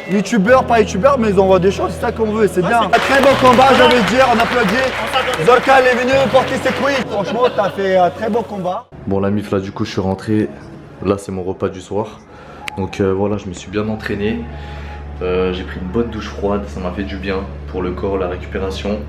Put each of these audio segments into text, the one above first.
Youtubeur, pas youtubeur, mais ils envoient des choses, c'est ça qu'on veut, c'est bien. Un très bon combat, j'ai envie de dire, on applaudit. Zorka, il est venu porter ses couilles. Franchement, t'as fait un très bon combat. Bon, la mif, là, du coup, je suis rentré. Là, c'est mon repas du soir. Donc voilà, je me suis bien entraîné. J'ai pris une bonne douche froide, ça m'a fait du bien pour le corps, la récupération.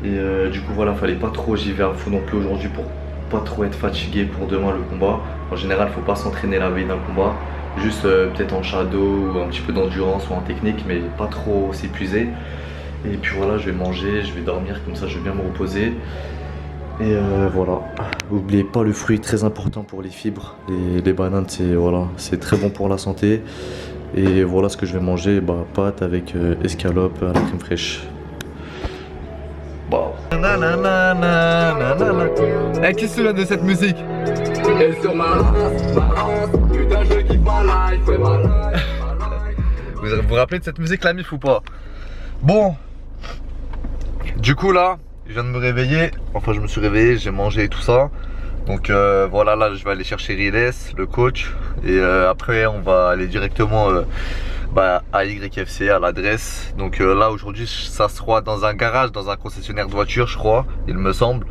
Et du coup, voilà, fallait pas trop, j'y vais à fond non plus aujourd'hui pour pas trop être fatigué pour demain le combat. En général, faut pas s'entraîner la veille d'un combat. Juste peut-être en shadow ou un petit peu d'endurance ou en technique, mais pas trop s'épuiser. Et puis voilà, je vais manger, je vais dormir, comme ça je vais bien me reposer. Et voilà, n'oubliez pas le fruit, très important pour les fibres. Les bananes, c'est voilà, très bon pour la santé. Et voilà ce que je vais manger, pâtes avec escalope à la crème fraîche. Wow. Hey, qui se souvient de cette musique? Vous vous rappelez de cette musique, la mif, ou pas? Bon, du coup là, je viens de me réveiller. Enfin, je me suis réveillé, j'ai mangé et tout ça. Donc voilà, là je vais aller chercher Riles, le coach. Et après on va aller directement à YFC, à l'adresse. Donc là aujourd'hui ça sera dans un garage, dans un concessionnaire de voiture, je crois, il me semble.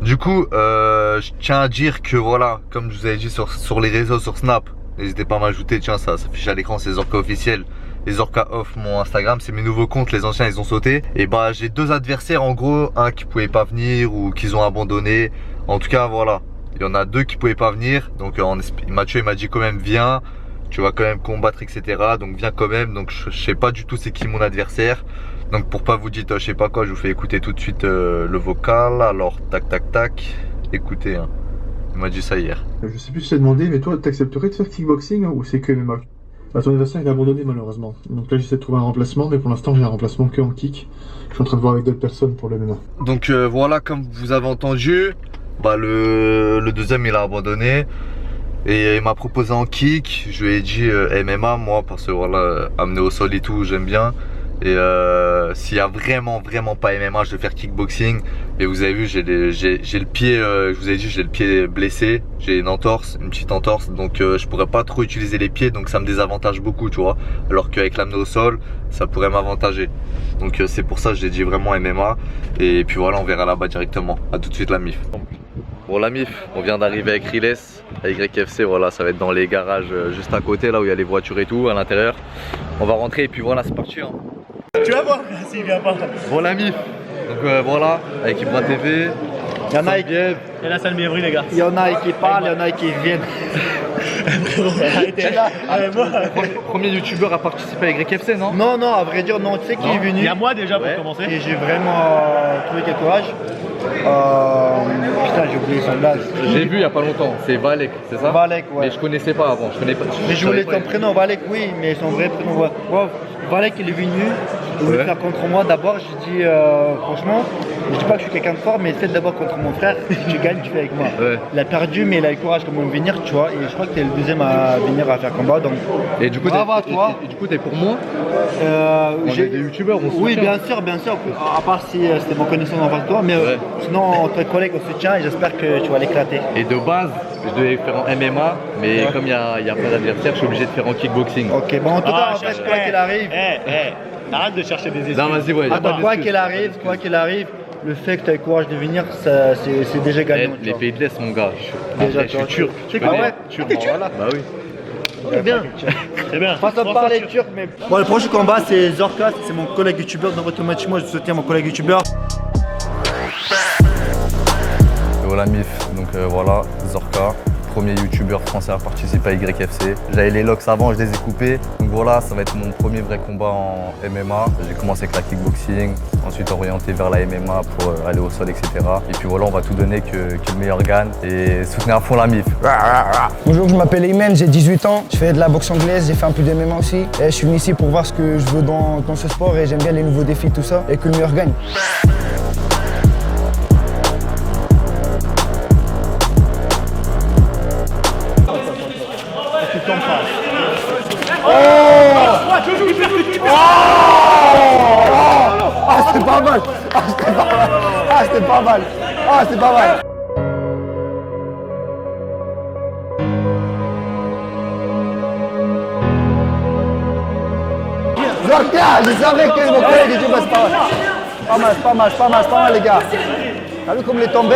Du coup je tiens à dire que voilà, comme je vous avais dit sur les réseaux, sur Snap, n'hésitez pas à m'ajouter, tiens, ça s'affiche à l'écran, c'est Zorka officiel. Les Zorka off, mon Instagram, c'est mes nouveaux comptes, les anciens ils ont sauté. Et j'ai deux adversaires en gros, un qui pouvait pas venir ou qu'ils ont abandonné. En tout cas voilà, il y en a deux qui pouvaient pas venir. Donc Mathieu il m'a dit quand même viens, tu vas quand même combattre, etc. Donc viens quand même. Donc je sais pas du tout c'est qui mon adversaire. Donc pour pas vous dire je sais pas quoi, je vous fais écouter tout de suite le vocal. Alors tac tac tac, écoutez hein. Il m'a dit ça hier. Je sais plus si je t'ai demandé, mais toi t'accepterais de faire kickboxing ou c'est que MMA? Ton adversaire il a abandonné malheureusement. Donc là j'essaie de trouver un remplacement, mais pour l'instant j'ai un remplacement que en kick. Je suis en train de voir avec d'autres personnes pour le MMA. Donc voilà, comme vous avez entendu, le deuxième il a abandonné. Et il m'a proposé en kick. Je lui ai dit MMA moi, parce que voilà, amener au sol et tout j'aime bien. Et s'il y a vraiment pas MMA, je vais faire kickboxing. Et vous avez vu, j'ai le pied, je vous ai dit, j'ai le pied blessé. J'ai une entorse, une petite entorse. Donc je pourrais pas trop utiliser les pieds, donc ça me désavantage beaucoup, tu vois. Alors qu'avec l'amener au sol, ça pourrait m'avantager. Donc c'est pour ça que j'ai dit vraiment MMA. Et puis voilà, on verra là-bas directement. A tout de suite la mif. Bon la mif, on vient d'arriver avec Riles, à YFC, voilà, ça va être dans les garages juste à côté, là où il y a les voitures et tout, à l'intérieur. On va rentrer et puis voilà, c'est parti hein. Tu vas voir s'il vient pas. Bon la mif, donc voilà, avec Ibra TV. Il y en a qui... Et là, ça le bienvenue, les gars. Il y en a qui parlent, il y en a qui viennent. Arrêtez. Premier youtubeur à participer à YFC, non? Non, à vrai dire, non. Tu sais qui est venu? Il y a moi déjà pour commencer. Et j'ai vraiment trouvé quel courage. Putain, j'ai oublié son blaze. J'ai vu il y a pas longtemps, c'est Valek, c'est ça? Valek, ouais. Mais je connaissais pas avant, je connais pas. Mais je voulais ton prénom, Valek, oui, mais son vrai prénom, ouais. Valek, il est venu, il voulait faire contre moi. D'abord, j'ai dit, franchement, je dis pas que je suis quelqu'un de fort, mais fais d'abord contre mon frère. Si tu gagnes, tu fais avec moi. Ouais. Il a perdu, mais il a le courage comme de venir, tu vois. Et je crois que t'es le deuxième à venir à faire combat. Donc, et du coup, bravo à toi. Et du coup, t'es pour moi? J'ai des youtubeurs, on se oui, soutient. bien sûr. À part si c'était mon connaissance en face de toi, mais sinon, entre collègues, on se soutient et j'espère que tu vas l'éclater. Et de base, je devais faire en MMA, mais comme il y a pas d'adversaire, je suis obligé de faire en kickboxing. Ok, bon, en tout cas, en fait, quoi qu'il arrive. Arrête de chercher des excuses. Non, vas-y, ouais. Quoi qu'il arrive, le fait que tu as le courage de venir, c'est déjà gagnant. Les pays de l'Est, mon gars. Déjà, je suis turc. Tu connais? Ouais, turc. Voilà. Bah oui. C'est bien. C'est bien. Façon de parler turc, mais. Bon, le prochain combat, c'est Zorka, c'est mon collègue youtubeur. Donc, automatiquement, je soutiens mon collègue youtubeur. Voilà, mif. Donc voilà, Zorka. Premier youtubeur français à participer à YFC. J'avais les locks avant, je les ai coupés. Donc voilà, ça va être mon premier vrai combat en MMA. J'ai commencé avec la kickboxing, ensuite orienté vers la MMA pour aller au sol, etc. Et puis voilà, on va tout donner que le meilleur gagne et soutenir à fond la mif. Bonjour, je m'appelle Ayman, j'ai 18 ans. Je fais de la boxe anglaise, j'ai fait un peu de MMA aussi. Et je suis venu ici pour voir ce que je veux dans ce sport et j'aime bien les nouveaux défis, tout ça, et que le meilleur gagne. C'était pas mal. C'est pas mal. Zorka, je savais que mon collègue du c'est pas mal. Pas mal les gars. T'as vu comme il est tombé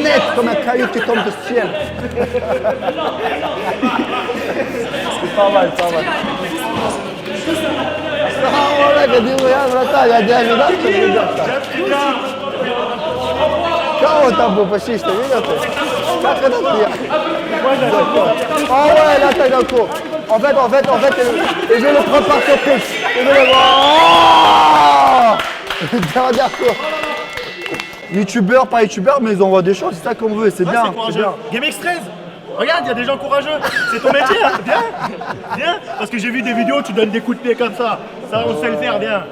net comme un caillou qui tombe du ciel. C'est pas mal. Kao tamo fašiste, vidite? Kako da pija? Oh ouais, là t'as d'un coup. En fait, et je le prends par surprise. Et je le vois. Dernier coup. Youtubeur, pas youtubeur, mais ils envoient des choses, c'est ça qu'on veut, c'est bien. C'est courageux. GameX 13. Regarde, il y a des gens courageux. C'est ton métier, hein. Viens. Parce que j'ai vu des vidéos, tu donnes des coups de pied comme ça. Ça, on sait le faire, viens.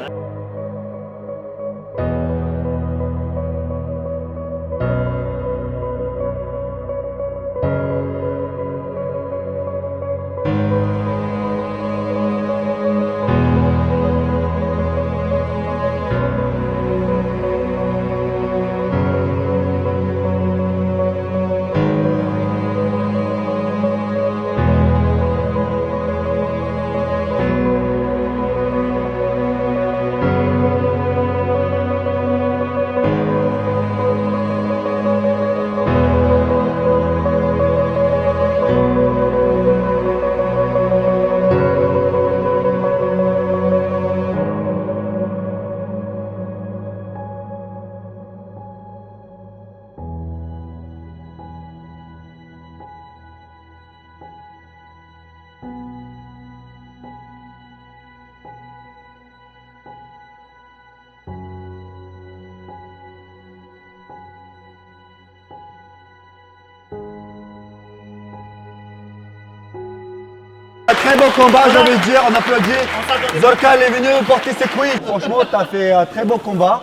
Très beau combat, j'ai envie de dire, on applaudit. Zorka est venu porter ses couilles. Franchement, t'as fait un très beau combat.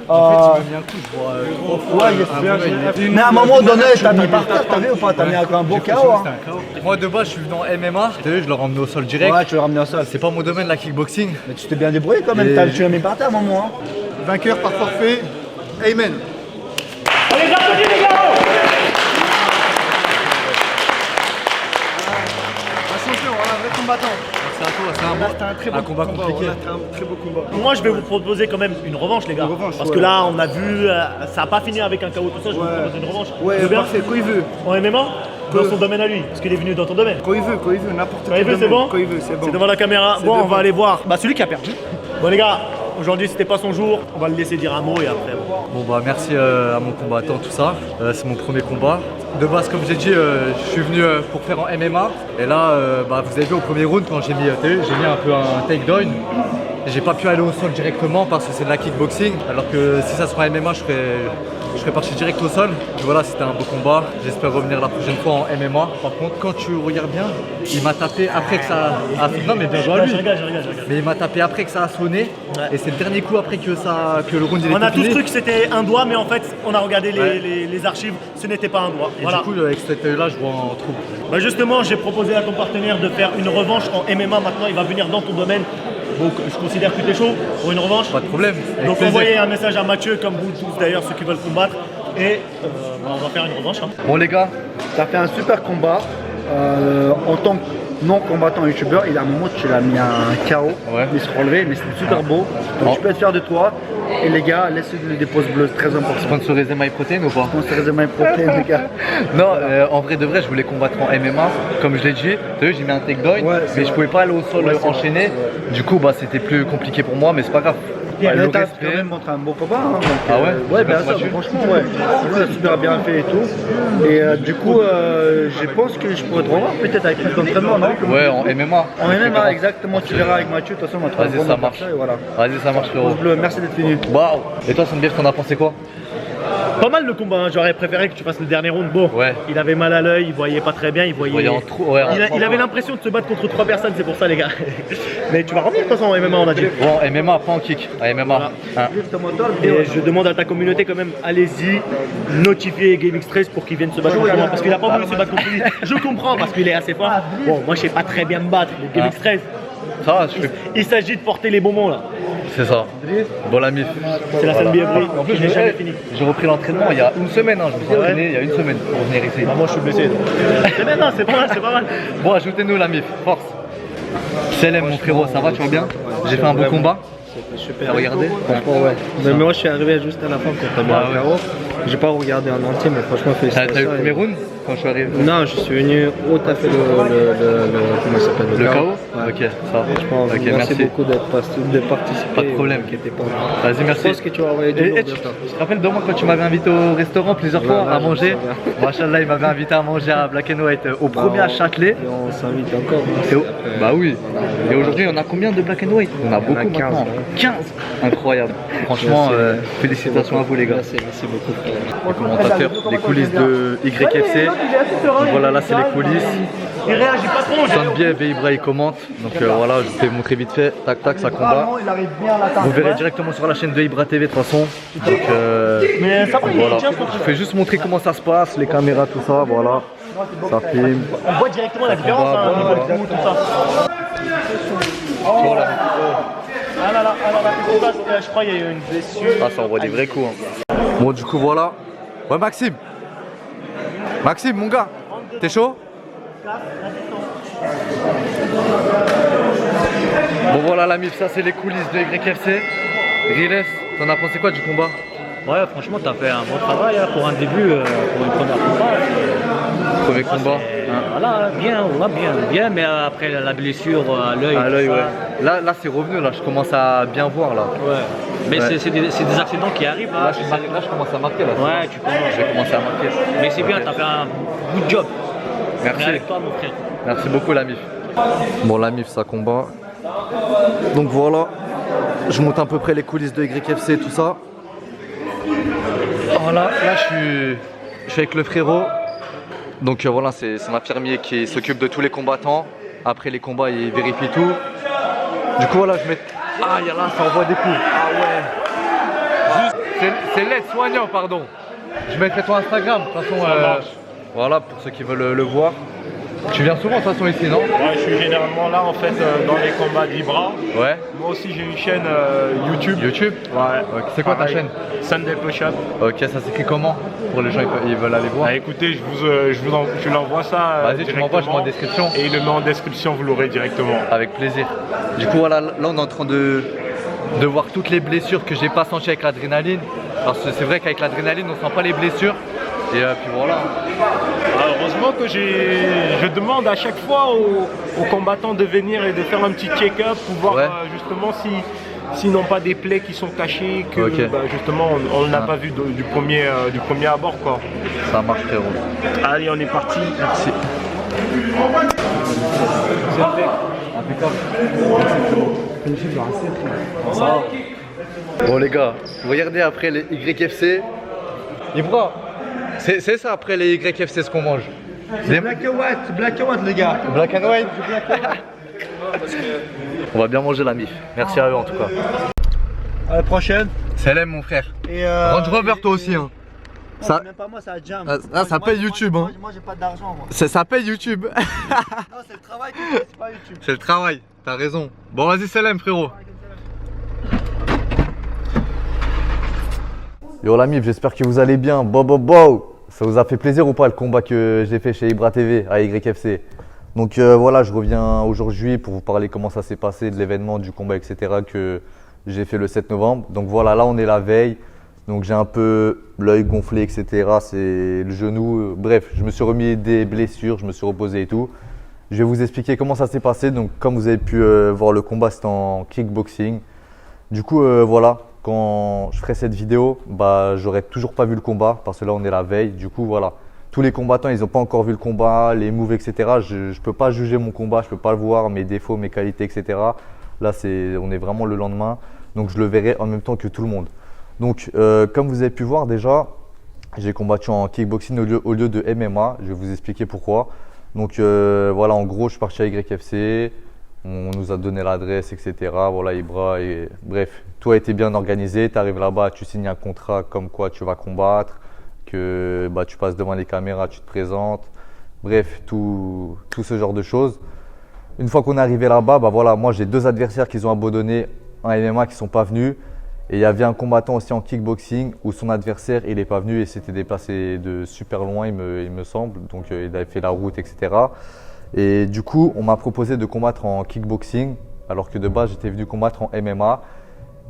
En fait, il m'a mis un coup, je vois. Mais à un moment donné, t'as mis par terre, t'as vu ou pas? T'as mis un beau KO. Hein. Moi de base, je suis venu en MMA. T'as vu, je l'ai ramené au sol direct. Ouais, tu l'as ramené au sol. C'est pas mon domaine, la kickboxing. Mais tu t'es bien débrouillé quand même, tu l'as mis par terre à un moment. Hein. Vainqueur par forfait, Amen. Allez, applaudis les gars. Un champion, un vrai combattant. C'est à toi, c'est un très beau combat compliqué. Un très beau combat. Moi, je vais vous proposer quand même une revanche, les gars. Parce que là, on a vu, ça n'a pas fini avec un KO tout ça. Je vais vous proposer une revanche. Ouais, Tu veux bien parfait, quand il veut. En MMA dans son domaine à lui, parce qu'il est venu dans ton domaine. Quand il veut, n'importe Quand il veut, c'est bon. Quand il veut, c'est bon. C'est devant la caméra. Bon, on devant. va aller voir. Bah, celui qui a perdu. Bon, les gars, aujourd'hui, c'était pas son jour. On va le laisser dire un mot et après. Bon bah merci à mon combattant, tout ça. C'est mon premier combat. De base, comme j'ai dit, je suis venu pour faire en MMA. Et là, bah, vous avez vu au premier round quand j'ai mis un peu un takedown. J'ai pas pu aller au sol directement parce que c'est de la kickboxing. Alors que si ça se fait en MMA, je serais parti direct au sol. Et voilà, c'était un beau combat. J'espère revenir la prochaine fois en MMA. Par contre, quand tu regardes bien, il m'a tapé après que ça a... Non mais bien joué à lui. Je regarde. Mais il m'a tapé après que ça a sonné. Ouais. Et c'est le dernier coup après que le round il On a était tous fini. cru que c'était un doigt, mais en fait, on a regardé Ouais. les archives, ce n'était pas un doigt. Et Voilà. du coup, avec cet œil-là, je vois en trou. Bah justement, j'ai proposé à ton partenaire de faire une revanche en MMA. Maintenant, il va venir dans ton domaine. Donc, je considère que tu es chaud pour une revanche. Pas de problème. Avec Donc, plaisir. envoyez un message à Mathieu, comme vous tous d'ailleurs, ceux qui veulent combattre. Et bah, on va faire une revanche. Hein. Bon les gars, t'as fait un super combat. En tant que non-combattant youtubeur, il a un moment tu l'as mis un KO, Ouais. il se relevait, mais c'était super beau. Donc je peux être fier de toi. Et les gars, laissez-lui des pouces bleus, c'est très important. Sponsorisé MyProtein ou pas? Sponsorisez MyProtein, les gars. Non, en vrai de vrai, je voulais combattre en MMA. Comme je l'ai dit, t'as vu, j'ai mis un takedown, Ouais, c'est mais je vrai. pouvais pas aller au sol Ouais, c'est enchaîné. Du coup, bah, c'était plus compliqué pour moi, mais c'est pas grave. Et Le t'as respect. quand même montré un beau combat. Hein, donc, Ah ouais ouais, bien Merci, sûr, Mathieu. franchement, ouais. Tu as super bien fait et tout. Et du coup, je pense que je pourrais te revoir peut-être avec plus d'entraînement, non? Ouais, en MMA. En MMA, exactement, tu verras avec Mathieu, de toute façon, on va te Vas-y, revoir ça pour marche. ça, et voilà. Vas-y, ça marche, frérot. Pouce bleu, merci d'être venu. Waouh! Et toi, Sanbir, t'en as pensé quoi? Pas mal le combat, hein. J'aurais préféré que tu fasses le dernier round. Bon, Ouais. il avait mal à l'œil, il voyait pas très bien, il voyait. Voyez en trou, ouais, Il avait l'impression de se battre contre 3 personnes, c'est pour ça les gars. Mais tu vas revenir de toute façon en MMA, on a dit. Bon, MMA, pas en kick. En MMA. Voilà. Hein. Et je demande à ta communauté quand même, allez-y, notifiez GameX 13 pour qu'il vienne se battre contre moi parce qu'il a pas voulu se battre contre lui. Je comprends parce qu'il est assez fort. Bon, moi je sais pas très bien me battre, mais GameX 13, Ça, je fais. il s'agit de porter les bonbons là. C'est ça. Bon, la mif. C'est la scène bienvenue. En plus, Il n'est jamais fini. j'ai repris l'entraînement il y a une semaine. Hein. Je me suis entraîné il y a une semaine pour venir ici. Ah, moi je suis blessé. C'est bien, non, c'est pas mal, c'est pas mal. Bon, ajoutez-nous la mif. Force. Selem, mon frérot, ça va, tu vas bien? J'ai fait un beau Vraiment. combat. C'était super. T'as regardé? Franchement, ouais. Mais moi, je suis arrivé juste à la fin quand t'as mis Ah un KO. J'ai pas regardé en entier, mais franchement, T'as eu félicitations. le premier round quand je suis arrivé? Non, je suis venu où t'as fait comment ça s'appelle? Le KO? Ouais. Ok, ça. Franchement, Ok, merci merci. beaucoup de participer. Pas de problème. T'inquiète pas. Vas-y, Je merci. pense que tu vas envoyer du lourd bientôt. Tu te rappelles de moi quand tu m'avais invité au restaurant plusieurs fois Ouais, à je manger? me souviens. Machallah, il m'avait invité à manger à Black and White au premier à Châtelet. Et on s'invite encore. Bah oui. Et aujourd'hui, on a combien de Black and White? On a beaucoup 15, maintenant. ouais. 15. Incroyable. Franchement, félicitations à vous les gars. Merci beaucoup. Les commentateurs, les coulisses de YFC. Donc voilà, là c'est les coulisses. Sanbiev et Ibra ils commentent. Donc voilà, je vous fais montrer vite fait. Tac tac, ça combat. Il arrive bien à l'attaque. Vous verrez directement sur la chaîne de Ibra TV de toute façon. Donc voilà. Je fais juste montrer comment ça se passe, les caméras, tout ça. Voilà. Ça filme. On voit directement la différence au niveau du coup, tout ça. Ah là là, je crois qu'il y a eu une blessure. Ah, ça envoie des vrais coups. Hein. Bon, du coup, voilà. Ouais, Maxime. Maxime, mon gars. T'es chaud? Bon, voilà la MIF, ça c'est les coulisses de YFC. Riles, t'en as pensé quoi du combat? Ouais, franchement, t'as fait un bon travail hein, pour un début, pour une première combat. Premier combat. Voilà, bien, on va bien, mais après la blessure à l'œil. À l'œil, tout ça, ouais. Là, c'est revenu, là, je commence à bien voir, là. Ouais. Mais Ouais. c'est des accidents qui arrivent. Là, Hein, je commence à marquer, là. ouais, tu commences. Je vais commencer à marquer. Mais c'est bien, t'as fait un good job. Merci. Mais avec toi, mon frère. Merci beaucoup, la MIF. Bon, la MIF, ça combat. Donc voilà, je monte à peu près les coulisses de YFC, tout ça. Voilà, là, je suis avec le frérot. Donc voilà, c'est un infirmier qui s'occupe de tous les combattants. Après les combats, il vérifie tout. Du coup, voilà, je mets. Ah, il y a là, ça envoie des coups. Ah ouais. C'est l'aide-soignant, pardon. Je mettrai ton Instagram, de toute façon. Voilà, pour ceux qui veulent le voir. Tu viens souvent de toute façon ici, non? Ouais, je suis généralement là en fait dans les combats d'Ibra. Ouais. Moi aussi j'ai une chaîne YouTube. YouTube? Ouais. Ok, c'est quoi ta Pareil. chaîne? Sunday Push Up. Ok, ça s'écrit comment? Pour les gens ils veulent aller voir. Bah, écoutez, je l'envoie ça. Vas-y, tu m'envoies, je mets en directement. description. Et il le met en description, vous l'aurez directement. Avec plaisir. Du coup, voilà, là on est en train de voir toutes les blessures que j'ai pas senties avec l'adrénaline. Parce que c'est vrai qu'avec l'adrénaline, on sent pas les blessures. Et puis voilà. Heureusement que je demande à chaque fois aux combattants de venir et de faire un petit check-up pour voir Ouais. justement s'ils n'ont pas des plaies qui sont cachées, que Ok. bah, justement on n'a Ah. pas vu du premier abord quoi. Ça marche, frérot. Allez, on est parti. Merci. Bon les gars, regardez après les YFC. Ibra, c'est ça après les YFC ce qu'on mange. Des- Black and white les gars. Black and white. On va bien manger la MIF. Merci à eux en tout cas. À la prochaine. Salam mon frère. Et Range Rover toi aussi hein. Ça- Même pas moi, ça jam. ça paye YouTube hein. Moi j'ai pas d'argent moi. Ça paye YouTube. Non, c'est le travail que je fais, c'est pas YouTube. C'est le travail, t'as raison. Bon vas-y Salam frérot. Yo la MIF, j'espère que vous allez bien. Ça vous a fait plaisir ou pas le combat que j'ai fait chez Ibra TV à YFC? Donc voilà, je reviens aujourd'hui pour vous parler comment ça s'est passé, de l'événement, du combat, etc. que j'ai fait le 7 novembre. Donc voilà, là on est la veille. Donc j'ai un peu l'œil gonflé, etc. C'est le genou. Bref, je me suis remis des blessures, je me suis reposé et tout. Je vais vous expliquer comment ça s'est passé. Donc comme vous avez pu voir le combat, c'était en kickboxing. Du coup, voilà, quand je ferai cette vidéo, bah, j'aurais toujours pas vu le combat parce que là on est la veille. Du coup, voilà, tous les combattants, ils n'ont pas encore vu le combat, les moves, etc. Je peux pas juger mon combat, je peux pas le voir, mes défauts, mes qualités, etc. Là, on est vraiment le lendemain, donc je le verrai en même temps que tout le monde. Donc, comme vous avez pu voir déjà, j'ai combattu en kickboxing au lieu de MMA. Je vais vous expliquer pourquoi. Donc, voilà, en gros, je suis parti à YFC. On nous a donné l'adresse, etc. Voilà, Ibra. Et... Bref, tout a été bien organisé. Tu arrives là-bas, tu signes un contrat comme quoi tu vas combattre, que bah, tu passes devant les caméras, tu te présentes. Bref, tout ce genre de choses. Une fois qu'on est arrivé là-bas, bah, voilà, moi j'ai 2 adversaires qui ont abandonné en MMA qui ne sont pas venus. Et il y avait un combattant aussi en kickboxing où son adversaire il n'est pas venu et s'était déplacé de super loin, il me semble. Donc il avait fait la route, etc. Et du coup, on m'a proposé de combattre en kickboxing alors que de base j'étais venu combattre en MMA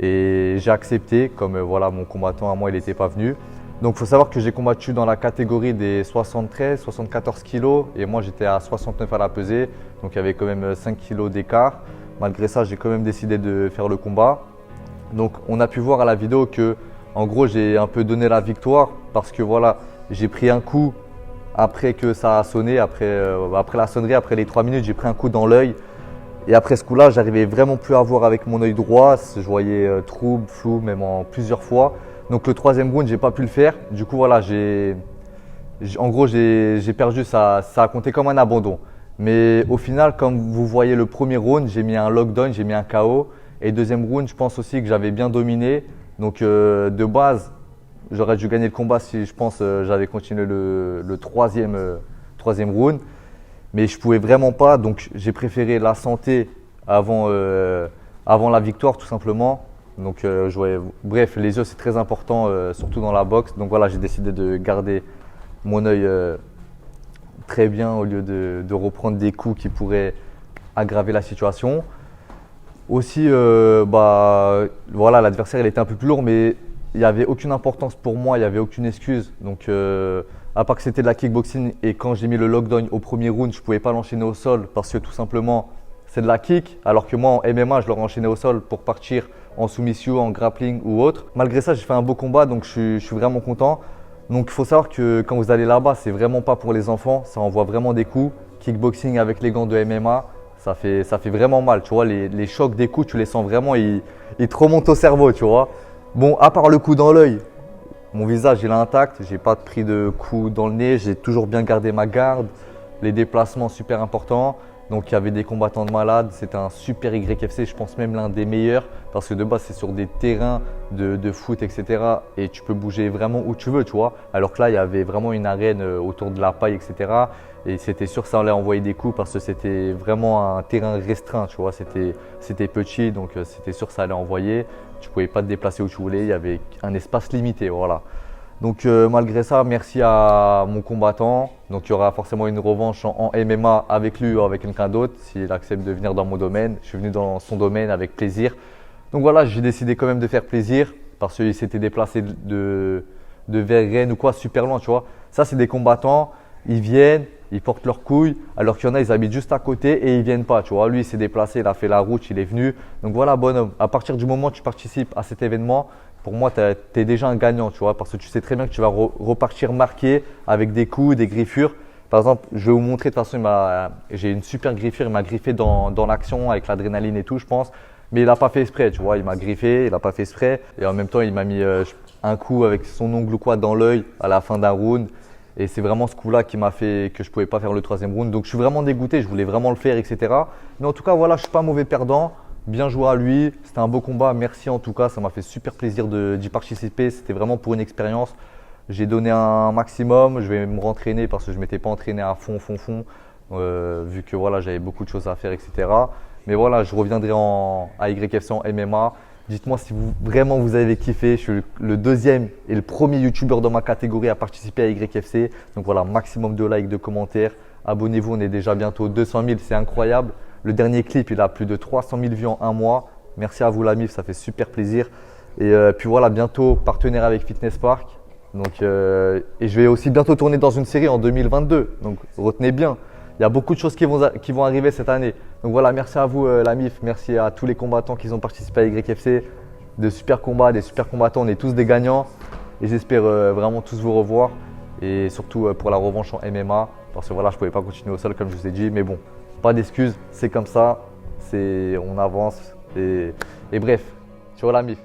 et j'ai accepté comme voilà, mon combattant à moi il n'était pas venu. Donc il faut savoir que j'ai combattu dans la catégorie des 73-74 kg et moi j'étais à 69 à la pesée, donc il y avait quand même 5 kg d'écart. Malgré ça, j'ai quand même décidé de faire le combat. Donc on a pu voir à la vidéo que en gros j'ai un peu donné la victoire parce que voilà, j'ai pris un coup après que ça a sonné, après la sonnerie, après les 3 minutes, j'ai pris un coup dans l'œil. Et après ce coup-là, j'arrivais vraiment plus à voir avec mon œil droit, je voyais trouble, flou, même en plusieurs fois. Donc le troisième round, j'ai pas pu le faire. Du coup voilà, en gros j'ai perdu, ça a compté comme un abandon. Mais au final, comme vous voyez le premier round, j'ai mis un lockdown, j'ai mis un KO. Et deuxième round, je pense aussi que j'avais bien dominé. Donc de base, j'aurais dû gagner le combat si je pense j'avais continué le troisième round. Mais je pouvais vraiment pas, donc j'ai préféré la santé avant la victoire tout simplement. Donc bref, les yeux c'est très important, surtout dans la boxe. Donc voilà, j'ai décidé de garder mon œil très bien au lieu de reprendre des coups qui pourraient aggraver la situation. Aussi, voilà, l'adversaire il était un peu plus lourd, mais il n'y avait aucune importance pour moi, il n'y avait aucune excuse. Donc à part que c'était de la kickboxing et quand j'ai mis le lockdown au premier round, je ne pouvais pas l'enchaîner au sol parce que tout simplement c'est de la kick, alors que moi en MMA je l'aurais enchaîné au sol pour partir en soumission, en grappling ou autre. Malgré ça, j'ai fait un beau combat, donc je suis vraiment content. Donc il faut savoir que quand vous allez là-bas, c'est vraiment pas pour les enfants, ça envoie vraiment des coups. Kickboxing avec les gants de MMA, ça fait vraiment mal, tu vois, les chocs des coups, tu les sens vraiment, ils te remontent au cerveau, tu vois. Bon, à part le coup dans l'œil, mon visage il est intact, j'ai pas pris de coup dans le nez, j'ai toujours bien gardé ma garde, les déplacements super importants. Donc il y avait des combattants de malades, c'était un super YFC, je pense même l'un des meilleurs parce que de base c'est sur des terrains de foot etc. Et tu peux bouger vraiment où tu veux, tu vois. Alors que là il y avait vraiment une arène autour de la paille etc. Et c'était sûr que ça allait envoyer des coups parce que c'était vraiment un terrain restreint, tu vois. C'était petit donc c'était sûr que ça allait envoyer. Tu pouvais pas te déplacer où tu voulais, il y avait un espace limité, voilà. Donc malgré ça, merci à mon combattant. Donc il y aura forcément une revanche en MMA avec lui ou avec quelqu'un d'autre s'il accepte de venir dans mon domaine. Je suis venu dans son domaine avec plaisir. Donc voilà, j'ai décidé quand même de faire plaisir parce qu'il s'était déplacé de Vergennes ou quoi, super loin, tu vois. Ça, c'est des combattants, ils viennent, ils portent leurs couilles, alors qu'il y en a, ils habitent juste à côté et ils viennent pas, tu vois. Lui, il s'est déplacé, il a fait la route, il est venu. Donc voilà, bonhomme, à partir du moment où tu participes à cet événement, pour moi, tu es déjà un gagnant, tu vois, parce que tu sais très bien que tu vas repartir marqué avec des coups, des griffures. Par exemple, je vais vous montrer, de toute façon, j'ai une super griffure, il m'a griffé dans l'action avec l'adrénaline et tout, je pense. Mais il n'a pas fait exprès, tu vois, il m'a griffé, il n'a pas fait exprès. Et en même temps, il m'a mis un coup avec son ongle ou quoi dans l'œil à la fin d'un round. Et c'est vraiment ce coup-là qui m'a fait que je ne pouvais pas faire le troisième round. Donc je suis vraiment dégoûté, je voulais vraiment le faire, etc. Mais en tout cas, voilà, je ne suis pas mauvais perdant. Bien joué à lui, c'était un beau combat, merci en tout cas, ça m'a fait super plaisir d'y participer, c'était vraiment pour une expérience. J'ai donné un maximum, je vais me rentraîner parce que je ne m'étais pas entraîné à fond, vu que voilà, j'avais beaucoup de choses à faire, etc. Mais voilà, je reviendrai à YFC en MMA. Dites-moi si vraiment vous avez kiffé, je suis le deuxième et le premier youtubeur dans ma catégorie à participer à YFC. Donc voilà, maximum de likes, de commentaires, abonnez-vous, on est déjà bientôt 200 000, c'est incroyable. Le dernier clip, il a plus de 300 000 vues en un mois. Merci à vous la MIF, ça fait super plaisir. Et puis voilà, bientôt partenaire avec Fitness Park. Donc, et je vais aussi bientôt tourner dans une série en 2022. Donc retenez bien, il y a beaucoup de choses qui vont arriver cette année. Donc voilà, merci à vous la MIF, merci à tous les combattants qui ont participé à YFC. De super combats, des super combattants, on est tous des gagnants. Et j'espère vraiment tous vous revoir. Et surtout pour la revanche en MMA. Parce que voilà, je ne pouvais pas continuer au sol comme je vous ai dit. Mais bon. Pas d'excuses, c'est comme ça, on avance et bref, sur la MIF.